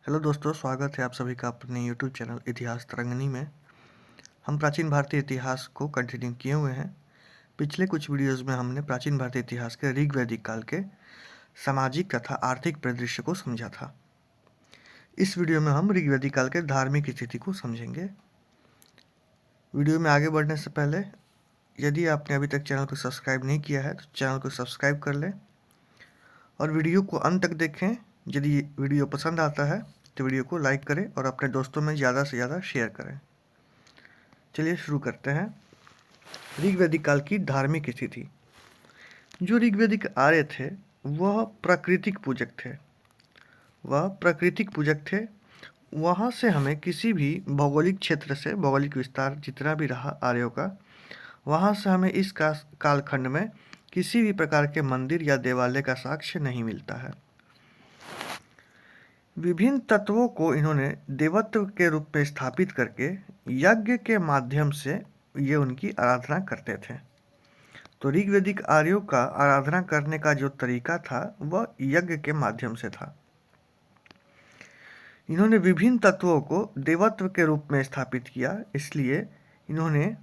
Hello दोस्तों, स्वागत है आप सभी का अपने यूट्यूब चैनल इतिहास तरंगिणी में। हम प्राचीन भारतीय इतिहास को कंटिन्यू किए हुए हैं। पिछले कुछ वीडियोस में हमने प्राचीन भारतीय इतिहास के ऋग वैदिक काल के सामाजिक तथा आर्थिक परिदृश्य को समझा था। इस वीडियो में हम ऋग वैदिक काल के धार्मिक स्थिति को समझेंगे। वीडियो में आगे बढ़ने से पहले यदि आपने अभी तक चैनल को सब्सक्राइब नहीं किया है तो चैनल को सब्सक्राइब कर लें और वीडियो को अंत तक देखें। यदि वीडियो पसंद आता है तो वीडियो को लाइक करें और अपने दोस्तों में ज़्यादा से ज़्यादा शेयर करें। चलिए शुरू करते हैं। ऋग्वैदिक काल की धार्मिक स्थिति। जो ऋग्वैदिक आर्य थे वह प्राकृतिक पूजक थे। वहाँ से हमें किसी भी भौगोलिक क्षेत्र से, भौगोलिक विस्तार जितना भी रहा आर्यों का, वहाँ से हमें इस कालखंड में किसी भी प्रकार के मंदिर या देवालय का साक्ष्य नहीं मिलता है। विभिन्न तत्वों को इन्होंने देवत्व के रूप में स्थापित करके यज्ञ के माध्यम से ये उनकी आराधना करते थे। तो ऋग्वैदिक आर्यों का आराधना करने का जो तरीका था वह यज्ञ के माध्यम से था। इन्होंने विभिन्न तत्वों को देवत्व के रूप में स्थापित किया, इसलिए इन्होंने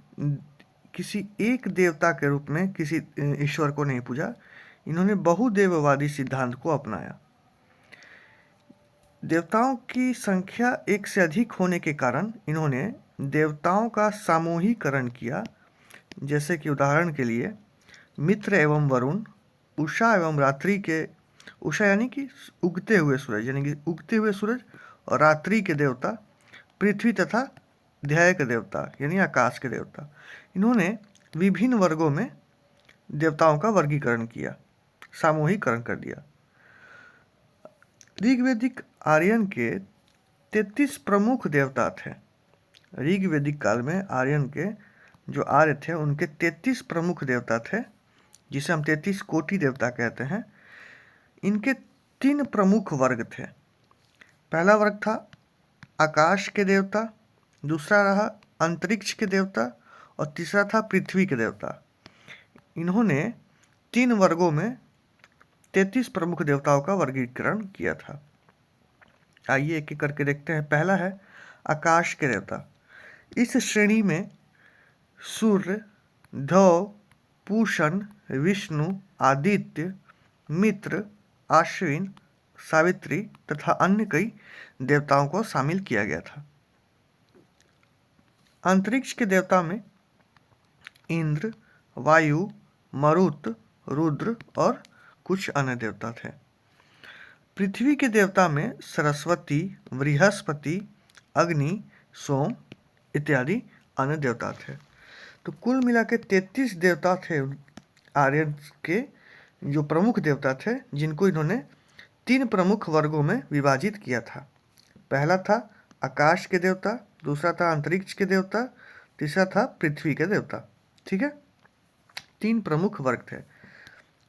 किसी एक देवता के रूप में किसी ईश्वर को नहीं पूजा। इन्होंने बहुदेववादी सिद्धांत को अपनाया। देवताओं की संख्या एक से अधिक होने के कारण इन्होंने देवताओं का सामूहिकरण किया। जैसे कि उदाहरण के लिए मित्र एवं वरुण, उषा एवं रात्रि के, उषा यानी कि उगते हुए सूरज और रात्रि के देवता, पृथ्वी तथा ध्याय के देवता यानी आकाश के देवता। इन्होंने विभिन्न वर्गों में देवताओं का वर्गीकरण किया, सामूहिकरण कर दिया। ऋग्वैदिक आर्यन के 33 प्रमुख देवता थे। ऋग्वैदिक काल में आर्यन के जो आर्य थे उनके 33 प्रमुख देवता थे, जिसे हम 33 कोटि देवता कहते हैं। इनके 3 प्रमुख वर्ग थे। पहला वर्ग था आकाश के देवता, दूसरा रहा अंतरिक्ष के देवता और तीसरा था पृथ्वी के देवता। इन्होंने 3 वर्गों में 33 प्रमुख देवताओं का वर्गीकरण किया था। आइए एक एक करके देखते हैं। पहला है आकाश के देवता। इस श्रेणी में सूर्य, ध्रुव, पूषण, विष्णु, आदित्य, मित्र, अश्विन, सावित्री तथा अन्य कई देवताओं को शामिल किया गया था। अंतरिक्ष के देवता में इंद्र, वायु, मरुत, रुद्र और कुछ अन्य देवता थे। पृथ्वी के देवता में सरस्वती, बृहस्पति, अग्नि, सोम इत्यादि अन्य देवता थे। तो कुल मिला के 33 देवता थे आर्यन के, जो प्रमुख देवता थे, जिनको इन्होंने 3 प्रमुख वर्गों में विभाजित किया था। पहला था आकाश के देवता, दूसरा था अंतरिक्ष के देवता, तीसरा था पृथ्वी के देवता। ठीक है, 3 प्रमुख वर्ग थे।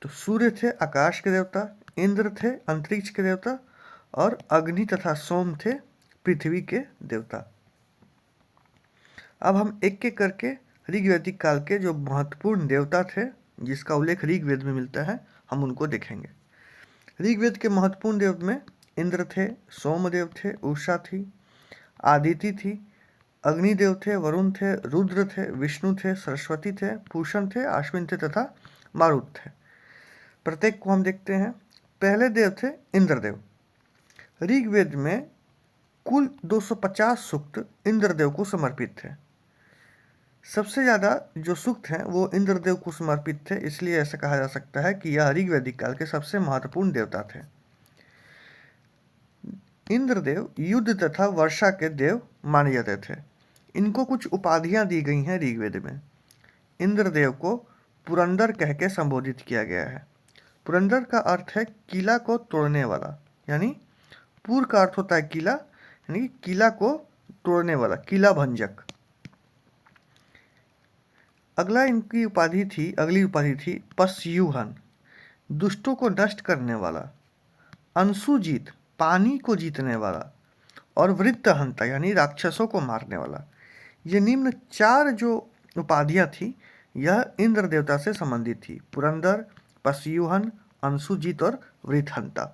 तो सूर्य थे आकाश के देवता, इंद्र थे अंतरिक्ष के देवता और अग्नि तथा सोम थे पृथ्वी के देवता। अब हम एक एक करके ऋग्वैदिक काल के जो महत्वपूर्ण देवता थे, जिसका उल्लेख ऋग्वेद में मिलता है, हम उनको देखेंगे। ऋग्वेद के महत्वपूर्ण देव में इंद्र थे, सोमदेव थे, उषा थी, आदिति थी, अग्निदेव थे, वरुण थे, रुद्र थे, विष्णु थे, सरस्वती थे, पूषण थे, अश्विन थे तथा मारुत थे। प्रत्येक को हम देखते हैं। पहले देव थे इंद्रदेव। ऋग्वेद में कुल 250 सूक्त इंद्रदेव को समर्पित थे। सबसे ज़्यादा जो सूक्त हैं वो इंद्रदेव को समर्पित थे, इसलिए ऐसा कहा जा सकता है कि यह ऋग्वैदिक काल के सबसे महत्वपूर्ण देवता थे। इंद्रदेव युद्ध तथा वर्षा के देव माने जाते थे। इनको कुछ उपाधियां दी गई हैं ऋग्वेद में। इंद्रदेव को पुरंदर कह के संबोधित किया गया है। पुरंदर का अर्थ है किला को तोड़ने वाला, यानी पुर का अर्थ होता है किला, यानी किला को तोड़ने वाला, किला भंजक। अगली उपाधि थी पशयुहन, दुष्टों को नष्ट करने वाला, अंशुजीत, पानी को जीतने वाला, और वृत्तहंता यानी राक्षसों को मारने वाला। ये निम्न 4 जो उपाधियां थी यह इंद्र देवता से संबंधित थी। पुरंदर, पशयुहन, अंशुजीत और वृत्तहंता।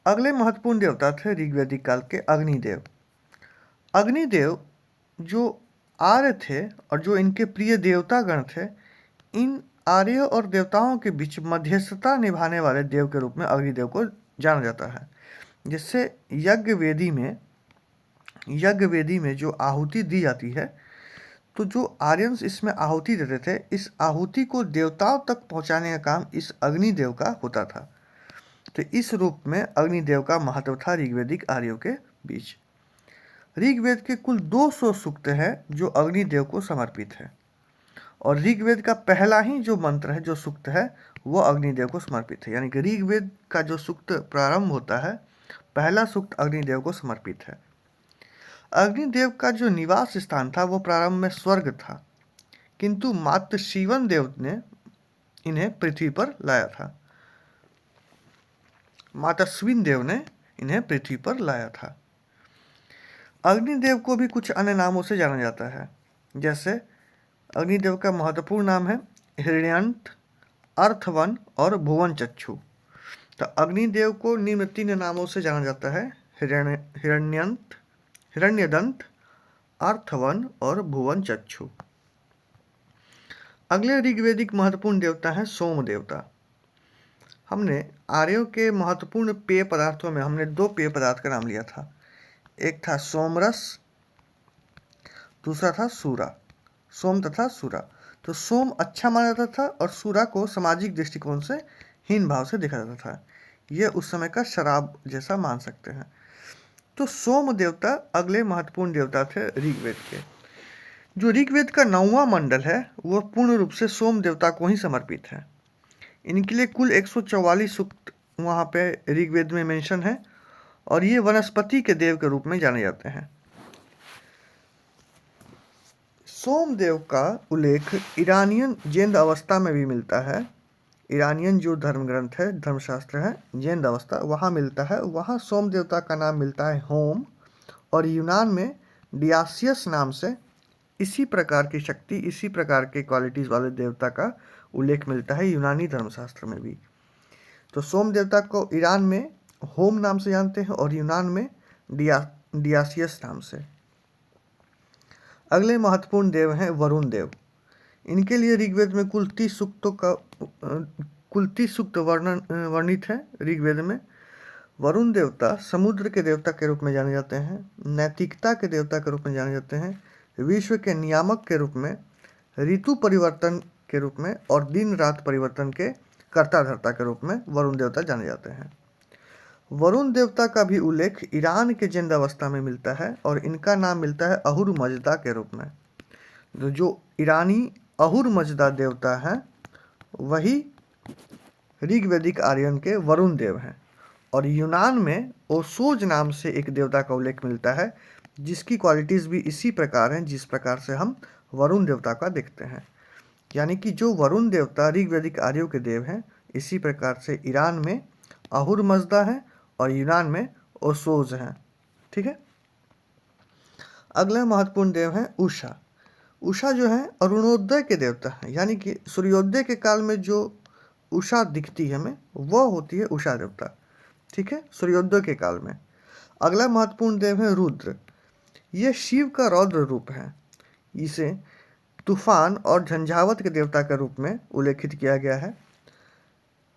अगले महत्वपूर्ण देवता थे ऋग्वैदिक काल के अग्निदेव। अग्निदेव जो आर्य थे और जो इनके प्रिय देवतागण थे, इन आर्य और देवताओं के बीच मध्यस्थता निभाने वाले देव के रूप में अग्निदेव को जाना जाता है। जिससे यज्ञ वेदी में जो आहुति दी जाती है, तो जो आर्यंस इसमें आहुति देते थे, इस आहुति को देवताओं तक पहुंचाने का काम इस अग्निदेव का होता था। तो इस रूप में अग्निदेव का महत्व था ऋग्वैदिक आर्यों के बीच। ऋग्वेद के कुल 200 सूक्त हैं जो अग्निदेव को समर्पित है, और ऋग्वेद का पहला ही जो मंत्र है, जो सूक्त है, वो अग्निदेव को समर्पित है। यानी कि ऋग्वेद का जो सूक्त प्रारंभ होता है, पहला सूक्त अग्निदेव को समर्पित है। अग्निदेव का जो निवास स्थान था वो प्रारंभ में स्वर्ग था, किंतु मात्र शिवन देव ने इन्हें पृथ्वी पर लाया था। माता स्विन देव ने इन्हें पृथ्वी पर लाया था। अग्निदेव को भी कुछ अन्य नामों से जाना जाता है। जैसे अग्निदेव का महत्वपूर्ण नाम है हिरण्यंत, अर्थवन और भुवन चक्षु। तो अग्निदेव को निम्न 3 नामों से जाना जाता है: हिरण्यंत, हिरण्यदंत, अर्थवन और भुवन चक्षु। अगले ऋग्वैदिक महत्वपूर्ण देवता है सोम देवता। हमने आर्यों के महत्वपूर्ण पेय पदार्थों में हमने 2 पेय पदार्थ का नाम लिया था। एक था सोमरस, दूसरा था सूरा। सोम तथा सूरा। तो सोम अच्छा माना जाता था और सूरा को सामाजिक दृष्टिकोण से हीन भाव से देखा जाता था। यह उस समय का शराब जैसा मान सकते हैं। तो सोम देवता अगले महत्वपूर्ण देवता थे ऋग्वेद के। जो ऋग्वेद का 9वां मंडल है वह पूर्ण रूप से सोम देवता को ही समर्पित है। इनके लिए कुल 144 सूक्त वहाँ पे ऋग्वेद में मेंशन है, और ये वनस्पति के देव के रूप में जाने जाते हैं। सोमदेव का उल्लेख ईरानियन जैन अवस्था में भी मिलता है। ईरानियन जो धर्म ग्रंथ है, धर्मशास्त्र है, जैन अवस्था, वहाँ मिलता है। वहाँ सोम देवता का नाम मिलता है होम, और यूनान में डियासियस नाम से इसी प्रकार की शक्ति, इसी प्रकार के क्वालिटीज़ वाले देवता का उल्लेख मिलता है यूनानी धर्मशास्त्र में भी। तो सोम देवता को ईरान में होम नाम से जानते हैं और यूनान में डियासियस नाम से। अगले महत्वपूर्ण देव हैं वरुण देव। इनके लिए ऋग्वेद में कुल 30 सूक्त वर्णित है ऋग्वेद में। वरुण देवता समुद्र के देवता के रूप में जाने जाते हैं, नैतिकता के देवता के रूप में जाने जाते हैं, विश्व के नियामक के रूप में, ऋतु परिवर्तन के रूप में और दिन रात परिवर्तन के कर्ता धर्ता के रूप में वरुण देवता जाने जाते हैं। वरुण देवता का भी उल्लेख ईरान के जैन अवस्था में मिलता है, और इनका नाम मिलता है अहुर मजदा के रूप में। जो ईरानी अहुर मजदा देवता हैं वही ऋग्वैदिक आर्यन के वरुण देव हैं। और यूनान में ओसोज नाम से एक देवता का उल्लेख मिलता है, जिसकी क्वालिटीज़ भी इसी प्रकार हैं जिस प्रकार से हम वरुण देवता का देखते हैं। यानी कि जो वरुण देवता ऋग्वैदिक आर्यों के देव हैं, इसी प्रकार से ईरान में अहुर मजदा है और यूनान में ओसोज हैं। ठीक है। अगला महत्वपूर्ण देव है उषा। उषा जो है अरुणोदय के देवता हैं, यानी कि सूर्योदय के काल में जो उषा दिखती है हमें, वह होती है उषा देवता। ठीक है, सूर्योदय के काल में। अगला महत्वपूर्ण देव है रुद्र। यह शिव का रौद्र रूप है। इसे तूफान और झंझावत के देवता के रूप में उल्लेखित किया गया है।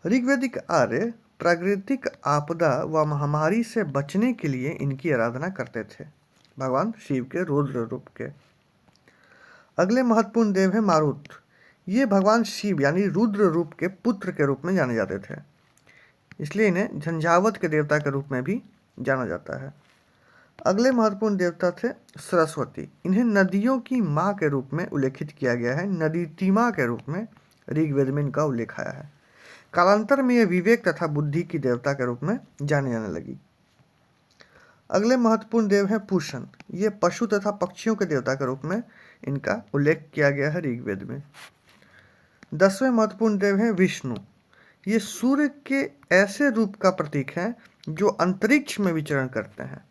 ऋग्वैदिक आर्य प्राकृतिक आपदा व महामारी से बचने के लिए इनकी आराधना करते थे, भगवान शिव के रुद्र रूप के। अगले महत्वपूर्ण देव है मारुत। ये भगवान शिव यानी रुद्र रूप के पुत्र के रूप में जाने जाते थे, इसलिए इन्हें झंझावत के देवता के रूप में भी जाना जाता है। अगले महत्वपूर्ण देवता थे सरस्वती। इन्हें नदियों की माँ के रूप में उल्लेखित किया गया है। नदीतिमा के रूप में ऋग्वेद में इनका उल्लेख आया है। कालांतर में यह विवेक तथा बुद्धि की देवता के रूप में जाने जाने लगी। अगले महत्वपूर्ण देव है पूषण। ये पशु तथा पक्षियों के देवता के रूप में इनका उल्लेख किया गया है ऋग्वेद में। 10वें महत्वपूर्ण देव है विष्णु। ये सूर्य के ऐसे रूप का प्रतीक है जो अंतरिक्ष में विचरण करते हैं।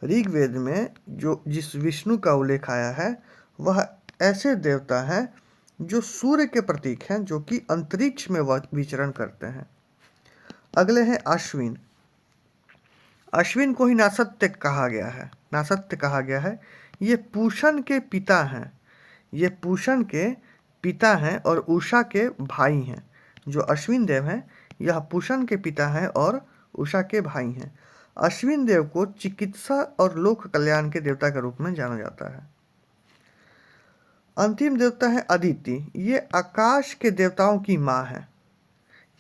ऋग्वेद में जो जिस विष्णु का उल्लेख आया है वह ऐसे देवता हैं जो सूर्य के प्रतीक हैं, जो कि अंतरिक्ष में विचरण करते हैं। अगले हैं अश्विन। अश्विन को ही नासत्य कहा गया है, नासत्य कहा गया है। ये पूषण के पिता हैं, ये पूषण के पिता हैं और उषा के भाई हैं। जो अश्विन देव हैं यह पूषण के पिता हैं और उषा के भाई हैं। अश्विन देव को चिकित्सा और लोक कल्याण के देवता के रूप में जाना जाता है। अंतिम देवता है अदिति। ये आकाश के देवताओं की माँ है।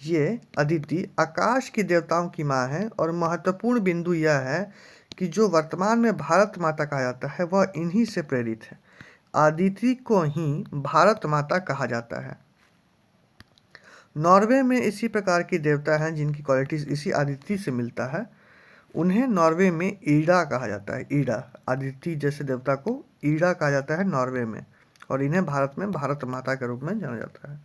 ये अदिति आकाश की देवताओं की माँ है और महत्वपूर्ण बिंदु यह है कि जो वर्तमान में भारत माता कहा जाता है वह इन्हीं से प्रेरित है। अदिति को ही भारत माता कहा जाता है। नॉर्वे में इसी प्रकार की देवता हैं जिनकी क्वालिटीज इसी अदिति से मिलता है। उन्हें नॉर्वे में ईडा कहा जाता है। ईडा, अदिति जैसे देवता को ईडा कहा जाता है नॉर्वे में, और इन्हें भारत में भारत माता के रूप में जाना जाता है।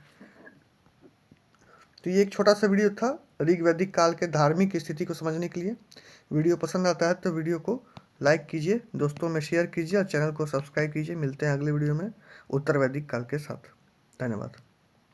तो ये एक छोटा सा वीडियो था ऋग वैदिक काल के धार्मिक स्थिति को समझने के लिए। वीडियो पसंद आता है तो वीडियो को लाइक कीजिए, दोस्तों में शेयर कीजिए और चैनल को सब्सक्राइब कीजिए। मिलते हैं अगले वीडियो में उत्तर वैदिक काल के साथ। धन्यवाद।